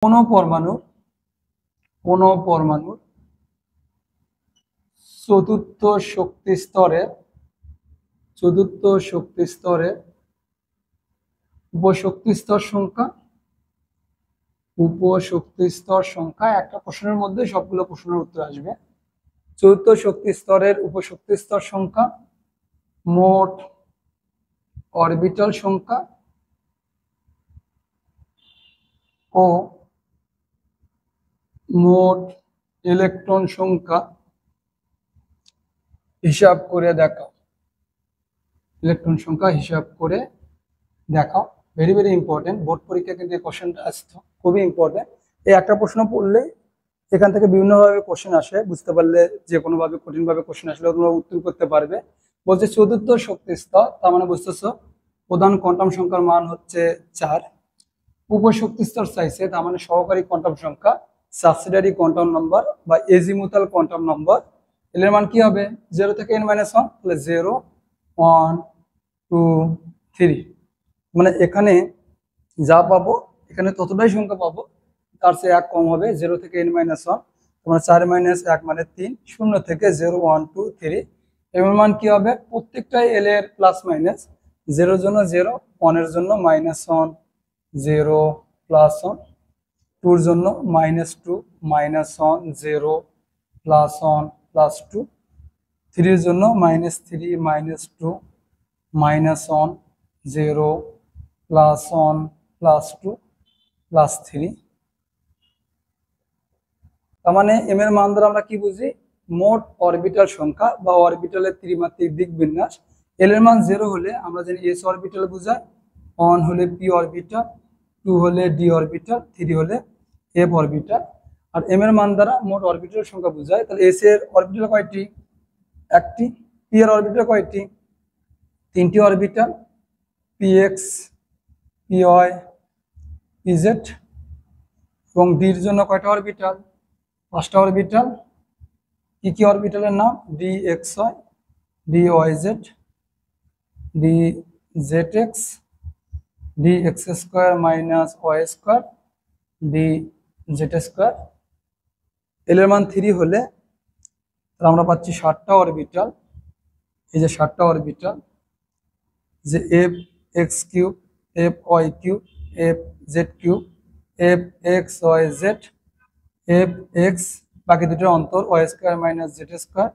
কোনো পরমাণুর চতুর্থ শক্তি স্তরে উপশক্তি স্তর সংখ্যা একটা প্রশ্নের মধ্যে সবগুলো প্রশ্নের উত্তর আসবে। চতুর্থ শক্তি স্তরের উপশক্তি স্তর সংখ্যা, মোট অরবিটাল সংখ্যা ও মোট ইলেকট্রন সংখ্যা হিসাব করে দেখাও। ভেরি ভেরি ইম্পর্টেন্ট, বোর্ড পরীক্ষা কিন্তু এই কোশ্চেনটা আসতো, খুবই ইম্পর্টেন্ট। এই একটা প্রশ্ন পড়লে এখান থেকে বিভিন্নভাবে কোশ্চেন আসে, বুঝতে পারলে যে কোনো ভাবে কঠিন ভাবে কোশ্চেন আসলে তোমরা উত্তর করতে পারবে। বলছে চতুর্থ শক্তি স্তর, তার মানে বুঝতেছো প্রধান কোয়ান্টাম সংখ্যার মান হচ্ছে 4। উপশক্তি স্তর চাইছে, তার মানে সহকারী কোয়ান্টাম সংখ্যা, সাবসিডিয়ারি কোয়ান্টাম নাম্বার বা এজিমুথাল কোয়ান্টাম নাম্বার। এর মান কি হবে 0 থেকে n-1, তাহলে 0 1 2 3। মানে এখানে যা পাবো এখানে ততটাই সংখ্যা পাবো, তার চেয়ে 1 কম হবে। 0 থেকে n-1, তোমার 4 - 1 মানে 3। 0 থেকে 0 1 2 3। এর মান কি হবে প্রত্যেকটাই এল এর প্লাস মাইনাস, 0 এর জন্য 0, 1 এর জন্য -1 0 +1, 2 এর জন্য -2 -1 0 +1 +2, 3 এর জন্য -3 -2 -1 0 +1 +2 +3। তার মানে এম এর মান দ্বারা আমরা কি বুঝি, মোট অরবিটাল সংখ্যা বা অরবিটালের ত্রিমাত্রিক দিক বিন্যাস। এল এর মান 0 হলে আমরা জানি এস অরবিটাল বোঝায়, 1 হলে পি অরবিটাল, 2 হলে ডি অরবিটাল, 3 হলে এফ অরবিটাল। আর এম এর মান দ্বারা মোট অরবিটাল সংখ্যা বোঝায়। তাহলে এস এর অরবিটাল কয়টি? একটি। পি এর অরবিটাল কয়টি? 3টি অরবিটাল, পিএক্স, পিওয়াই, পিজেড। এবং ডির জন্য কয়টা অরবিটাল? 5টা অরবিটাল। কি অরবিটালের নাম? D X Y, D Y Z, D Z X, D X square minus Y square, D Z square. L এর মান 3 হলে আমরা পাচ্ছি 7টা অরবিটাল। এই যে 7টা অরবিটাল, যে f x cube, f y cube, f z cube, f x y z, f x, বাকি দুটোর অন্তর y square minus z square.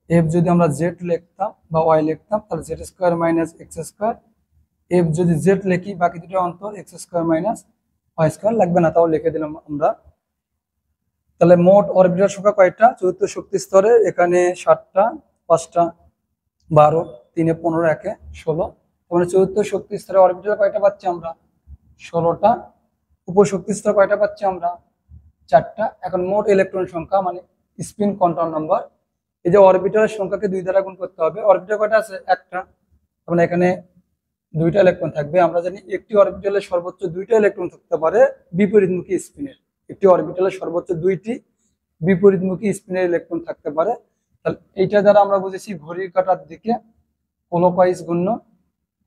F যদি আমরা জেড লিখতাম বা ওয়াই লিখতাম তাহলে z square minus x square. F যদি জেড লিখি বাকি দুটোর অন্তর x square minus Y square, লাগবে না তাও লিখে দিলাম আমরা। তাহলে মোট অরবিটাল সংখ্যা কয়টা চতুর্থ শক্তি স্তরে? এখানে 7টা, 5টা 12, 3 এ 15, 1 এ 16। মানে চতুর্থ শক্তি স্তরে অরবিটাল কয়টা পাচ্ছি আমরা? 16টা। উপশক্তি স্তর কয়টা পাচ্ছি আমরা? 4টা। এখন মোট ইলেকট্রন সংখ্যা মানে স্পিন কোয়ান্টাম নাম্বার। এই যে অরবিটালের সংখ্যাকে 2 দ্বারা গুণ করতে হবে। অরবিটাল কয়টা আছে? একটা। মানে এখানে 2টা ইলেকট্রন থাকবে। আমরা জানি একটি অরবিটালের সর্বোচ্চ 2টা ইলেকট্রন থাকতে পারে বিপরীতমুখী স্পিনের। একটি অরবিটালের সর্বোচ্চ 2টি বিপরীতমুখী স্পিনের ইলেকট্রন থাকতে পারে। তাহলে এইটা দ্বারা আমরা বুঝেছি ঘড়ির কাঁটার দিকে ক্লকওয়াইজ ঘূর্ণন।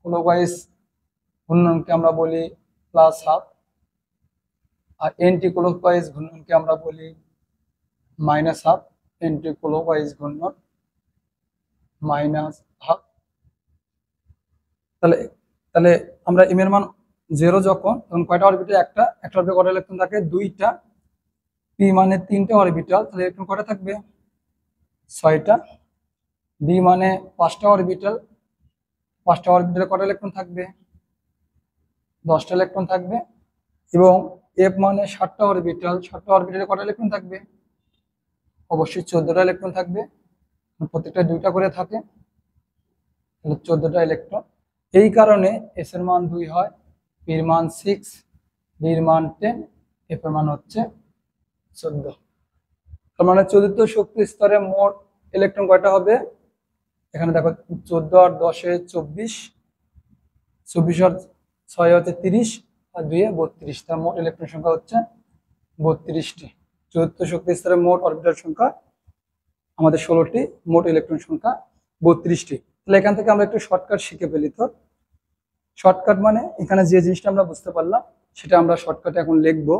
ক্লকওয়াইজ ঘূর্ণনকে আমরা বলি +12, আর এন্টি ক্লকওয়াইজ ঘূর্ণনকে আমরা বলি -12। এন্টি ক্লকওয়াইজ ঘূর্ণন -12। তাহলে তাহলে আমরা এম এর মান 0 তখন কয়টা অরবিটাল? একটা অরবিটাল কয়টা ইলেকট্রন থাকে? 2টা। পি মানে 3টা অরবিটাল, তাহলে ইলেকট্রন কয়টা থাকবে? 6টা। ডি মানে 5টা অরবিটাল, 5টা অরবিটালে কয়টা ইলেকট্রন থাকবে? 10টা ইলেকট্রন থাকবে। এবং এফ মানে 7টা অরবিটাল, 7টা অরবিটালে কয়টা ইলেকট্রন থাকবে? অবশ্যই 14টা ইলেকট্রন থাকবে, প্রত্যেকটা 2টা করে থাকে, তাহলে 14টা ইলেকট্রন। এই কারণে এস এর মান 2 হয়, পি এর মান 6, ডি এর মান 10, এফ এর মান হচ্ছে 14। তার মানে চতুর্থ শক্তি স্তরে মোট ইলেকট্রন কয়টা হবে? এখানে দেখো 14 আর 10 এ 24, 24 আর 6 হচ্ছে 30, আর 2 এ 32। তার মোট ইলেকট্রন সংখ্যা হচ্ছে 32টি। চতুর্থ শক্তি স্তরে মোট অরবিটাল সংখ্যা আমাদের 16টি, মোট ইলেকট্রন সংখ্যা 32টি। তাহলে এখান থেকে আমরা একটু শর্টকাট শিখে ফেলি। তো শর্টকাট মানে এখানে যে জিনিসটা আমরা বুঝতে পারলাম সেটা আমরা শর্টকাটে এখন লিখবো।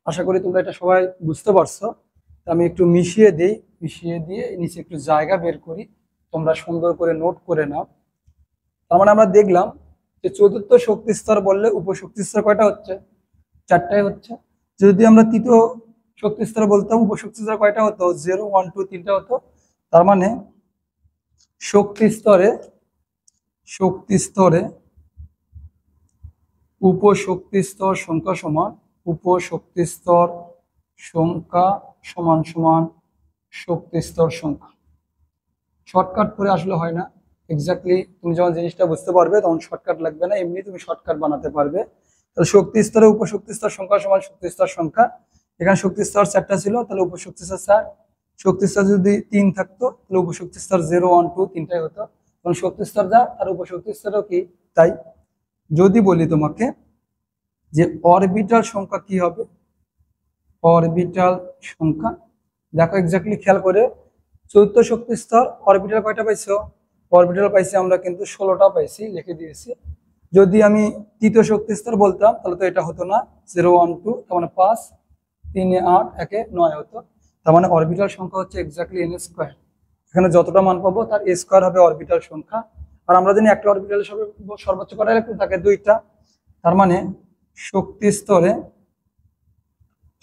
আশা করি তোমরা এটা সবাই বুঝতে পারছো। আমি একটু মিশিয়ে দিই, মিশিয়ে দিয়ে নিচে একটু জায়গা বের করি, তোমরা সুন্দর করে নোট করে নাও। তার মানে আমরা দেখলাম যে চতুর্থ শক্তি স্তর বললে উপশক্তি স্তর কয়টা হচ্ছে? 4টাই হচ্ছে। যদি আমরা তৃতীয় শক্তি স্তর বলতাম উপশক্তি স্তর কয়টা হতো? 0 1 2 3টা হতো। তার মানে শক্তি স্তরে উপশক্তি স্তর সংখ্যা সমান উপশক্তি স্তর সংখ্যা সমান সমান শক্তি স্তর সংখ্যা। শর্টকাট করে আসলে হয় না, এক্স্যাক্টলি তুমি যখন জিনিসটা বুঝতে পারবে তখন শর্টকাট লাগবে না, এমনি তুমি শর্টকাট বানাতে পারবে। তাহলে শক্তি স্তরে উপশক্তি স্তর সংখ্যা সমান শক্তি স্তর সংখ্যা। এখানে শক্তি স্তর 4টা ছিল, তাহলে উপশক্তি স্তর 4। শক্তি স্তর যদি 3 থাকতো তাহলে উপশক্তি স্তর 0 1 2 3টাই হতো। কারণ শক্তি স্তর যা আর উপশক্তি স্তরও কি তাই। যদি বলি তোমাকে যে অরবিটাল সংখ্যা কি হবে, অরবিটাল সংখ্যা, দেখো এক্স্যাক্টলি খেয়াল করে, চতুর্থ শক্তি স্তর অরবিটাল কয়টা পাইছো? অরবিটাল পাইছি আমরা কিন্তু 16টা পাইছি, লিখে দিয়েছি। যদি আমি তৃতীয় শক্তি স্তর বলতাম তাহলে তো এটা হতো না, 0 1 2, তার মানে 5 3 8 1 9 হতো। তার মানে অরবিটাল সংখ্যা হচ্ছে এক্স্যাক্টলি n স্কয়ার। এখানে যতটা মান পাবো তার a স্কয়ার হবে অরবিটাল সংখ্যা। আর আমরা জানি একটা অরবিটালের সর্বোচ্চ কয়টা ইলেকট্রন থাকে? 2টা। তার মানে শক্তি স্তরে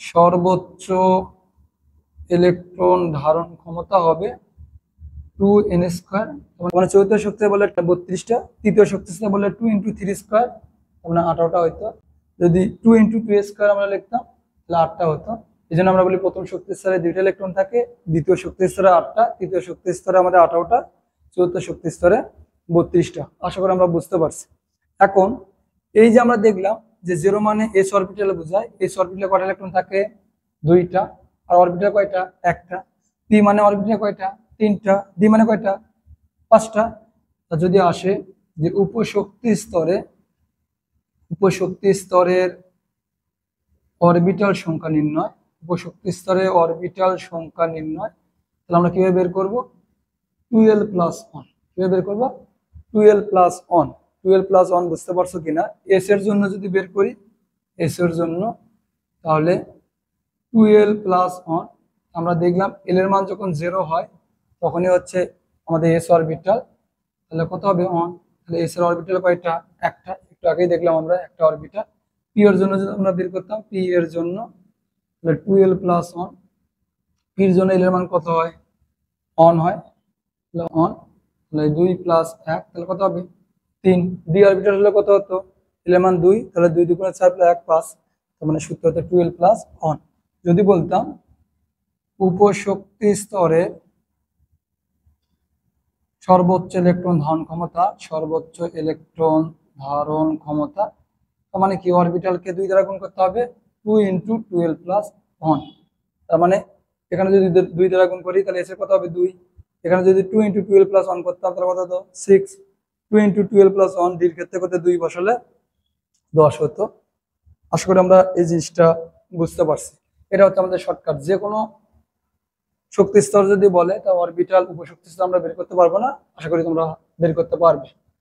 সর্বোচ্চ ইলেকট্রন ধারণ ক্ষমতা হবে 2n স্কয়ার। মানে চতুর্থ শক্তি বলে 32টা, তৃতীয় শক্তি বলে 2 × 3 স্কয়ার, মানে 18টা হইতো। যদি 2 × 2 স্কয়ার আমরা লিখতাম তাহলে 8টা হতো। এই জন্য আমরা বলি প্রথম শক্তি স্তরে 2টা ইলেকট্রন থাকে, দ্বিতীয় শক্তি স্তরে 8টা, তৃতীয় শক্তি স্তরে আমাদের 18টা, চতুর্থ শক্তি স্তরে 32টা। আশা করি আমরা বুঝতে পারছি। এখন এই যে আমরা দেখলাম যে 0 মানে s অরবিটালে বোঝায়, s অরবিটালে কয়টা ইলেকট্রন থাকে? 2টা। আর অরবিটাল কয়টা? একটা। p মানে অরবিটাল কয়টা? 3টা। d মানে কয়টা? 5টা। তা যদি আসে যে উপশক্তি স্তরের অরবিটাল সংখ্যা নির্ণয়, উপশক্তি স্তরে অরবিটাল সংখ্যা নির্ণয়, তাহলে আমরা কিভাবে বের করব? 12 + 1। কিভাবে বের করব? 12 + 1। 12 + 1 বুঝতে পারছো কিনা? s এর জন্য যদি বের করি, s এর জন্য, তাহলে 12 + 1, আমরা দেখলাম l এর মান যখন 0 হয় তখনই হচ্ছে আমাদের s অরবিটাল। তাহলে কত হবে? 1। তাহলে s এর অরবিটাল কয়টা? একটা। একটু আগেই দেখলাম আমরা একটা অরবিটাল। p এর জন্য যদি আমরা বের করতাম, p এর জন্য তাহলে 12 + 1, p এর জন্য l এর মান কত হয়? 1 হয়। তাহলে 1, তাহলে 2 + 1, তাহলে কত হবে? 3। d অরবিটাল হলে কত হতো? l এর মান 2, তাহলে 2 × 2 = 4 + 1 5, তার মানে সূত্র হতো 12 + 1। যদি বলতাম উপশক্তি স্তরে সর্বোচ্চ ইলেকট্রন ধারণ ক্ষমতা, সর্বোচ্চ ইলেকট্রন ধারণ ক্ষমতা, তার মানে কি? অরবিটালকে 2 দ্বারা গুণ করতে হবে, 2 × 12 + 1। তার মানে এখানে যদি 2 দ্বারা গুণ করি তাহলে এসে কত হবে? 2। এখানে যদি 2 × 12 + 1 করতাম তাহলে কত হতো? 6। 2 × 12 + 1 ডির ক্ষেত্রে কত? 2 বসালে 10 হতো। আশা করি আমরা এই জিনিসটা বুঝতে পারছি। এটা হচ্ছে আমাদের শর্টকাট। যে কোনো শক্তি স্তর যদি বলে তা অরবিটাল উপশক্তি স্তর আমরা বের করতে পারবো না, আশা করি তোমরা বের করতে পারবে।